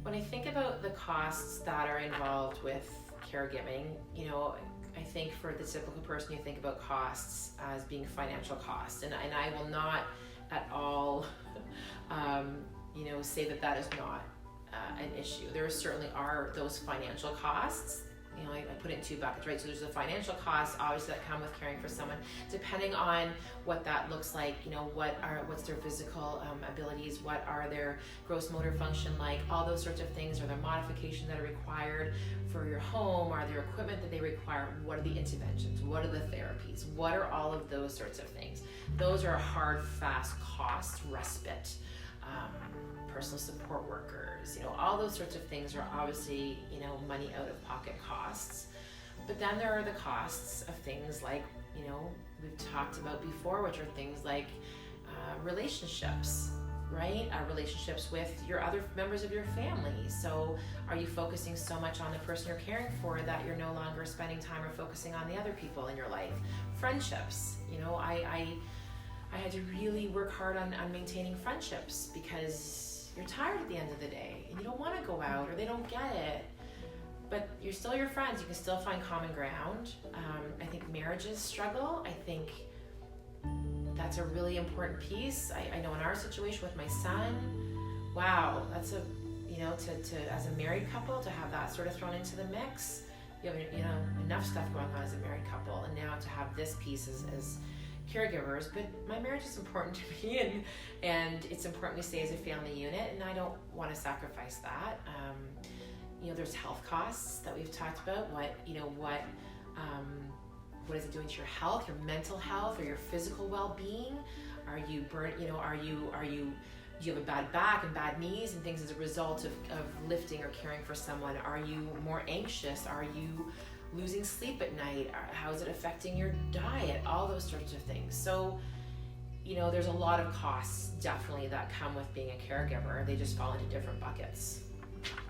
When I think about the costs that are involved with caregiving, I think for the typical person, you think about costs as being financial costs, and I will not at all, say that is not an issue. There certainly are those financial costs. I put it in two buckets, right? So there's the financial costs, obviously, that come with caring for someone, depending on what that looks like. What's their physical abilities, what are their gross motor function like, all those sorts of things. Are there modifications that are required for your home? Are there equipment that they require? What are the interventions? What are the therapies? What are all of those sorts of things? Those are hard, fast costs, respite, personal support workers, all those sorts of things are obviously, money out of pocket costs. But then there are the costs of things like, we've talked about before, which are things like relationships, right? Relationships with your other members of your family. So are you focusing so much on the person you're caring for that you're no longer spending time or focusing on the other people in your life? Friendships, I had to really work hard on maintaining friendships because you're tired at the end of the day and you don't want to go out, or they don't get it, but you're still your friends. You can still find common ground. I think marriages struggle. I think that's a really important piece. I know in our situation with my son, wow, that's to as a married couple, to have that sort of thrown into the mix. You have enough stuff going on as a married couple, and now to have this piece as caregivers. But my marriage is important to me, and it's important we stay as a family unit, and I don't want to sacrifice that. There's health costs that we've talked about. What is it doing to your health, your mental health, or your physical well-being? Are you burnt? Do you have a bad back and bad knees and things as a result of lifting or caring for someone? Are you more anxious? Are you losing sleep at night? How is it affecting your diet? All those sorts of things. So, there's a lot of costs definitely that come with being a caregiver. They just fall into different buckets.